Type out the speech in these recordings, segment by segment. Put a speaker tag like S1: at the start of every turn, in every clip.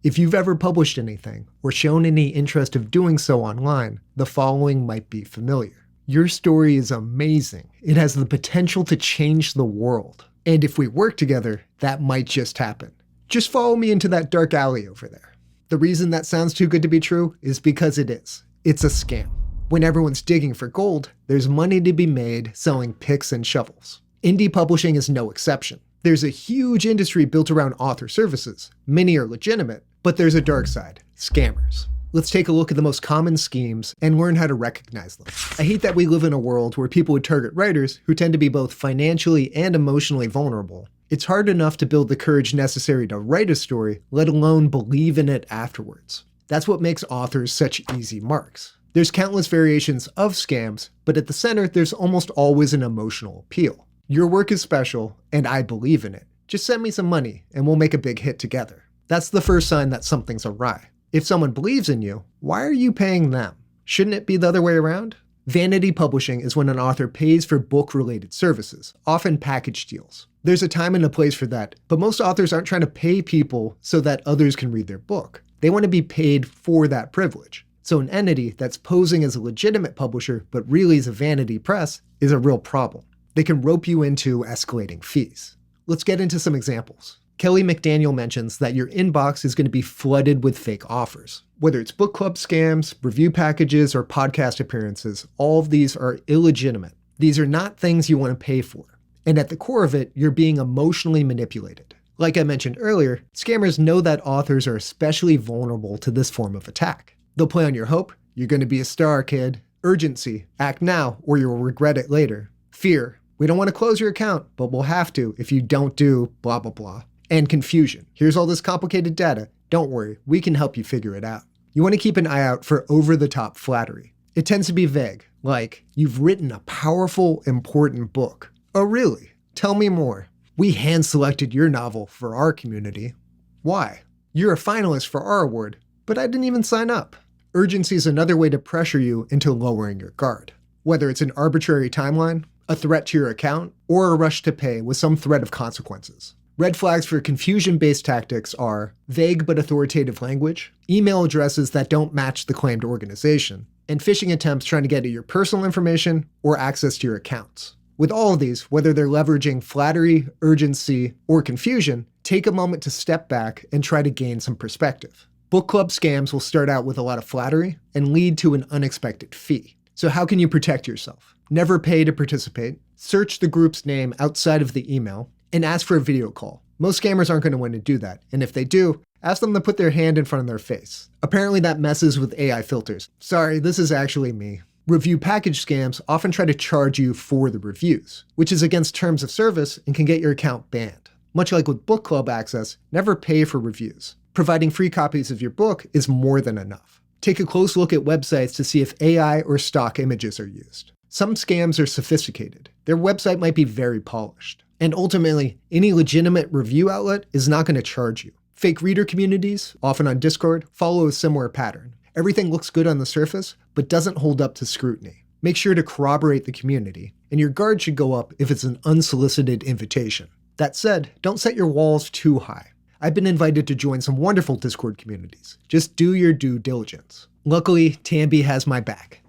S1: If you've ever published anything or shown any interest of doing so online, the following might be familiar. Your story is amazing. It has the potential to change the world. And if we work together, that might just happen. Just follow me into that dark alley over there. The reason that sounds too good to be true is because it is. It's a scam. When everyone's digging for gold, there's money to be made selling picks and shovels. Indie publishing is no exception. There's a huge industry built around author services. Many are legitimate, but there's a dark side, scammers. Let's take a look at the most common schemes and learn how to recognize them. I hate that we live in a world where people would target writers who tend to be both financially and emotionally vulnerable. It's hard enough to build the courage necessary to write a story, let alone believe in it afterwards. That's what makes authors such easy marks. There's countless variations of scams, but at the center, there's almost always an emotional appeal. Your work is special, and I believe in it. Just send me some money, and we'll make a big hit together. That's the first sign that something's awry. If someone believes in you, why are you paying them? Shouldn't it be the other way around? Vanity publishing is when an author pays for book-related services, often package deals. There's a time and a place for that, but most authors aren't trying to pay people so that others can read their book. They want to be paid for that privilege. So an entity that's posing as a legitimate publisher but really is a vanity press is a real problem. They can rope you into escalating fees. Let's get into some examples. Kelly McDaniel mentions that your inbox is going to be flooded with fake offers. Whether it's book club scams, review packages, or podcast appearances, all of these are illegitimate. These are not things you want to pay for. And at the core of it, you're being emotionally manipulated. Like I mentioned earlier, scammers know that authors are especially vulnerable to this form of attack. They'll play on your hope, you're going to be a star, kid. Urgency, act now or you'll regret it later. Fear, we don't want to close your account, but we'll have to if you don't do blah, blah, blah. And confusion. Here's all this complicated data. Don't worry, we can help you figure it out. You want to keep an eye out for over-the-top flattery. It tends to be vague, like, you've written a powerful, important book. Oh, really? Tell me more. We hand-selected your novel for our community. Why? You're a finalist for our award, but I didn't even sign up. Urgency is another way to pressure you into lowering your guard. Whether it's an arbitrary timeline, a threat to your account, or a rush to pay with some threat of consequences. Red flags for confusion-based tactics are vague but authoritative language, email addresses that don't match the claimed organization, and phishing attempts trying to get at your personal information or access to your accounts. With all of these, whether they're leveraging flattery, urgency, or confusion, take a moment to step back and try to gain some perspective. Book club scams will start out with a lot of flattery and lead to an unexpected fee. So how can you protect yourself? Never pay to participate, search the group's name outside of the email, and ask for a video call. Most scammers aren't going to want to do that, and if they do, ask them to put their hand in front of their face. Apparently that messes with AI filters. Sorry, this is actually me. Review package scams often try to charge you for the reviews, which is against terms of service and can get your account banned. Much like with book club access, never pay for reviews. Providing free copies of your book is more than enough. Take a close look at websites to see if AI or stock images are used. Some scams are sophisticated. Their website might be very polished. And ultimately, any legitimate review outlet is not going to charge you. Fake reader communities, often on Discord, follow a similar pattern. Everything looks good on the surface, but doesn't hold up to scrutiny. Make sure to corroborate the community, and your guard should go up if it's an unsolicited invitation. That said, don't set your walls too high. I've been invited to join some wonderful Discord communities. Just do your due diligence. Luckily, Tambi has my back.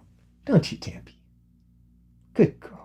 S1: Don't you, Tambi? Good girl.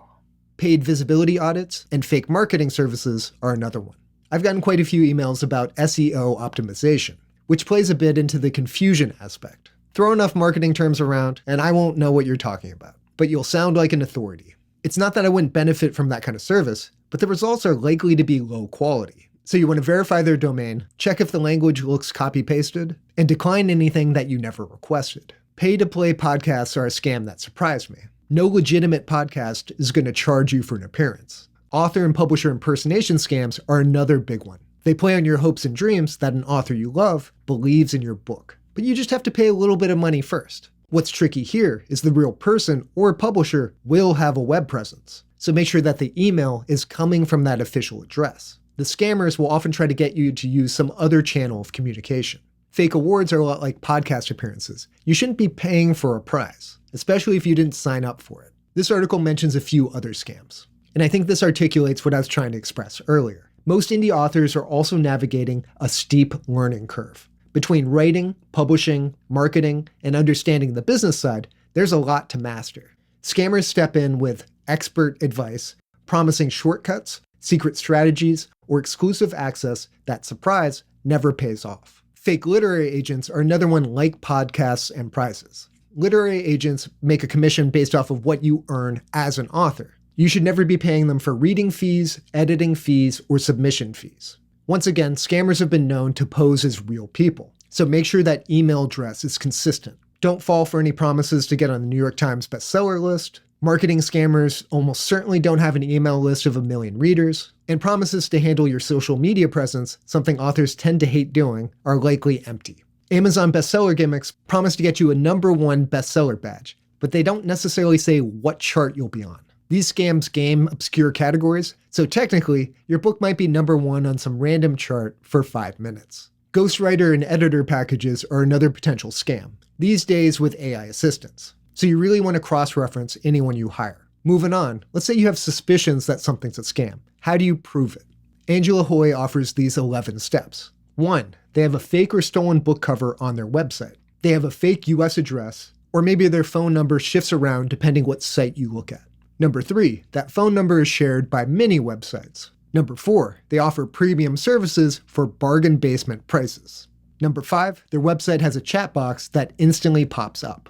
S1: Paid visibility audits and fake marketing services are another one. I've gotten quite a few emails about SEO optimization, which plays a bit into the confusion aspect. Throw enough marketing terms around, and I won't know what you're talking about, but you'll sound like an authority. It's not that I wouldn't benefit from that kind of service, but the results are likely to be low quality. So you want to verify their domain, check if the language looks copy-pasted, and decline anything that you never requested. Pay-to-play podcasts are a scam that surprised me. No legitimate podcast is going to charge you for an appearance. Author and publisher impersonation scams are another big one. They play on your hopes and dreams that an author you love believes in your book, but you just have to pay a little bit of money first. What's tricky here is the real person or publisher will have a web presence, so make sure that the email is coming from that official address. The scammers will often try to get you to use some other channel of communication. Fake awards are a lot like podcast appearances. You shouldn't be paying for a prize, especially if you didn't sign up for it. This article mentions a few other scams, and I think this articulates what I was trying to express earlier. Most indie authors are also navigating a steep learning curve. Between writing, publishing, marketing, and understanding the business side, there's a lot to master. Scammers step in with expert advice, promising shortcuts, secret strategies, or exclusive access that, surprise, never pays off. Fake literary agents are another one like podcasts and prizes. Literary agents make a commission based off of what you earn as an author. You should never be paying them for reading fees, editing fees, or submission fees. Once again, scammers have been known to pose as real people, so make sure that email address is consistent. Don't fall for any promises to get on the New York Times bestseller list. Marketing scammers almost certainly don't have an email list of 1 million readers, and promises to handle your social media presence, something authors tend to hate doing, are likely empty. Amazon bestseller gimmicks promise to get you a #1 bestseller badge, but they don't necessarily say what chart you'll be on. These scams game obscure categories, so technically, your book might be #1 on some random chart for 5 minutes. Ghostwriter and editor packages are another potential scam, these days with AI assistants. So you really want to cross-reference anyone you hire. Moving on, let's say you have suspicions that something's a scam. How do you prove it? Angela Hoy offers these 11 steps. 1. They have a fake or stolen book cover on their website. They have a fake US address, or maybe their phone number shifts around depending what site you look at. 3. That phone number is shared by many websites. 4. They offer premium services for bargain basement prices. 5. Their website has a chat box that instantly pops up.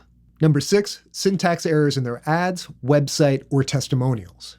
S1: 6. Syntax errors in their ads, website, or testimonials.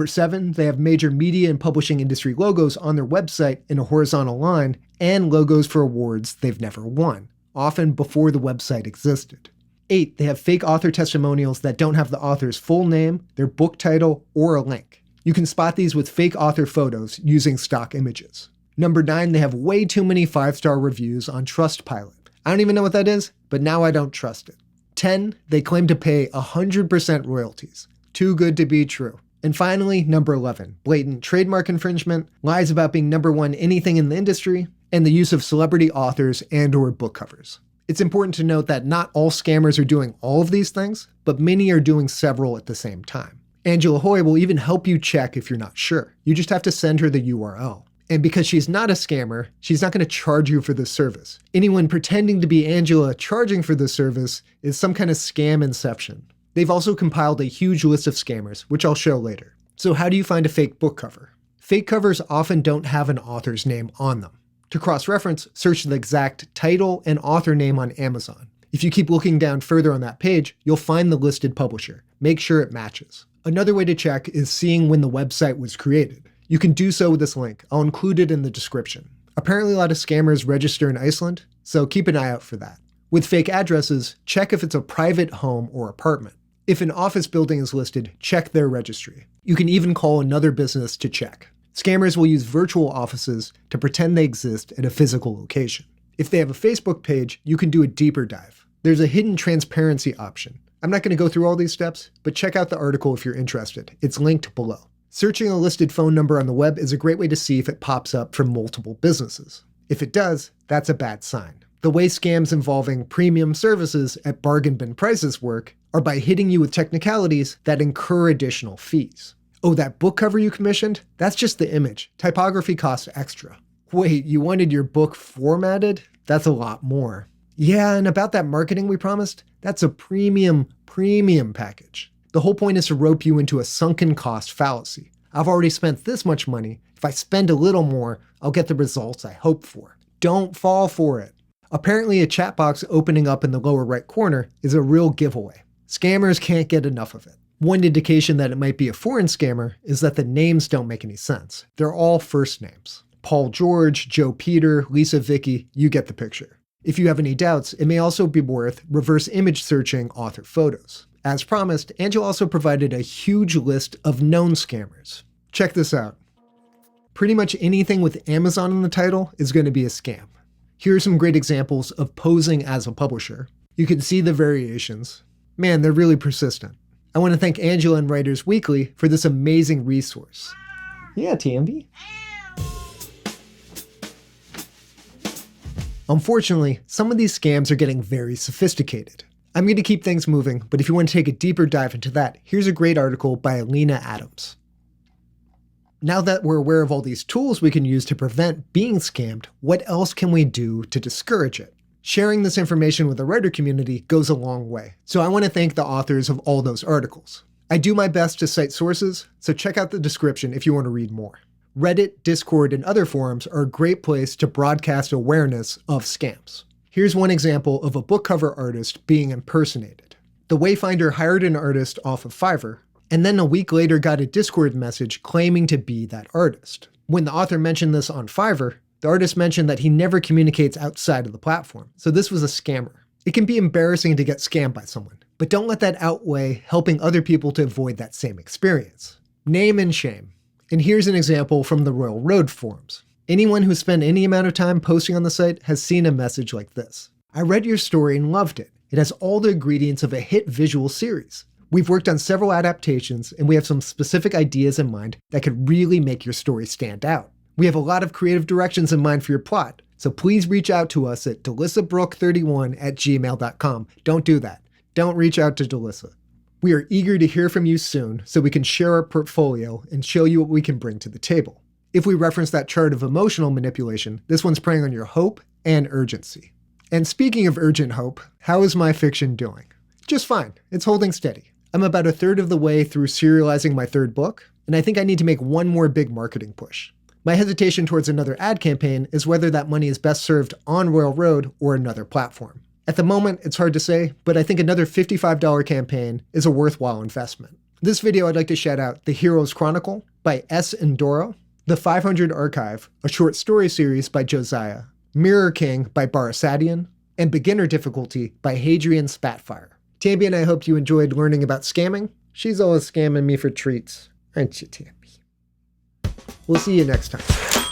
S1: 7. They have major media and publishing industry logos on their website in a horizontal line and logos for awards they've never won, often before the website existed. 8. They have fake author testimonials that don't have the author's full name, their book title, or a link. You can spot these with fake author photos using stock images. 9. They have way too many 5-star reviews on Trustpilot. I don't even know what that is, but now I don't trust it. 10. They claim to pay 100% royalties. Too good to be true. And finally, 11. Blatant trademark infringement, lies about being #1 anything in the industry, and the use of celebrity authors and/or book covers. It's important to note that not all scammers are doing all of these things, but many are doing several at the same time. Angela Hoy will even help you check if you're not sure. You just have to send her the URL. And because she's not a scammer, she's not going to charge you for this service. Anyone pretending to be Angela charging for this service is some kind of scam inception. They've also compiled a huge list of scammers, which I'll show later. So how do you find a fake book cover? Fake covers often don't have an author's name on them. To cross-reference, search the exact title and author name on Amazon. If you keep looking down further on that page, you'll find the listed publisher. Make sure it matches. Another way to check is seeing when the website was created. You can do so with this link. I'll include it in the description. Apparently a lot of scammers register in Iceland, so keep an eye out for that. With fake addresses, check if it's a private home or apartment. If an office building is listed, check their registry. You can even call another business to check. Scammers will use virtual offices to pretend they exist at a physical location. If they have a Facebook page, you can do a deeper dive. There's a hidden transparency option. I'm not going to go through all these steps, but check out the article if you're interested. It's linked below. Searching a listed phone number on the web is a great way to see if it pops up from multiple businesses. If it does, that's a bad sign. The way scams involving premium services at bargain bin prices work are by hitting you with technicalities that incur additional fees. Oh, that book cover you commissioned? That's just the image. Typography costs extra. Wait, you wanted your book formatted? That's a lot more. Yeah, and about that marketing we promised? That's a premium package. The whole point is to rope you into a sunken cost fallacy. I've already spent this much money. If I spend a little more, I'll get the results I hope for. Don't fall for it. Apparently a chat box opening up in the lower right corner is a real giveaway. Scammers can't get enough of it. One indication that it might be a foreign scammer is that the names don't make any sense. They're all first names. Paul George, Joe Peter, Lisa Vicky, you get the picture. If you have any doubts, it may also be worth reverse image searching author photos. As promised, Angela also provided a huge list of known scammers. Check this out. Pretty much anything with Amazon in the title is going to be a scam. Here are some great examples of posing as a publisher. You can see the variations. Man, they're really persistent. I want to thank Angela and Writers Weekly for this amazing resource. Yeah, TMB. Unfortunately, some of these scams are getting very sophisticated. I'm going to keep things moving, but if you want to take a deeper dive into that, here's a great article by Alina Adams. Now that we're aware of all these tools we can use to prevent being scammed, what else can we do to discourage it? Sharing this information with the writer community goes a long way, so I want to thank the authors of all those articles. I do my best to cite sources, so check out the description if you want to read more. Reddit, Discord, and other forums are a great place to broadcast awareness of scams. Here's one example of a book cover artist being impersonated. The Wayfinder hired an artist off of Fiverr, and then a week later got a Discord message claiming to be that artist. When the author mentioned this on Fiverr, the artist mentioned that he never communicates outside of the platform, so this was a scammer. It can be embarrassing to get scammed by someone, but don't let that outweigh helping other people to avoid that same experience. Name and shame. And here's an example from the Royal Road forums. Anyone who spent any amount of time posting on the site has seen a message like this. I read your story and loved it. It has all the ingredients of a hit visual series. We've worked on several adaptations, and we have some specific ideas in mind that could really make your story stand out. We have a lot of creative directions in mind for your plot, so please reach out to us at delissabrook31@gmail.com. Don't do that. Don't reach out to Delissa. We are eager to hear from you soon so we can share our portfolio and show you what we can bring to the table. If we reference that chart of emotional manipulation, this one's preying on your hope and urgency. And speaking of urgent hope, how is my fiction doing? Just fine. It's holding steady. I'm about a third of the way through serializing my third book, and I think I need to make one more big marketing push. My hesitation towards another ad campaign is whether that money is best served on Royal Road or another platform. At the moment, it's hard to say, but I think another $55 campaign is a worthwhile investment. This video, I'd like to shout out The Hero's Chronicle by S. Endoro, The 500 Archive, a short story series by Josiah, Mirror King by Barasadian, and Beginner Difficulty by Hadrian Spatfire. Tammy and I hope you enjoyed learning about scamming. She's always scamming me for treats, aren't you, Tammy? We'll see you next time.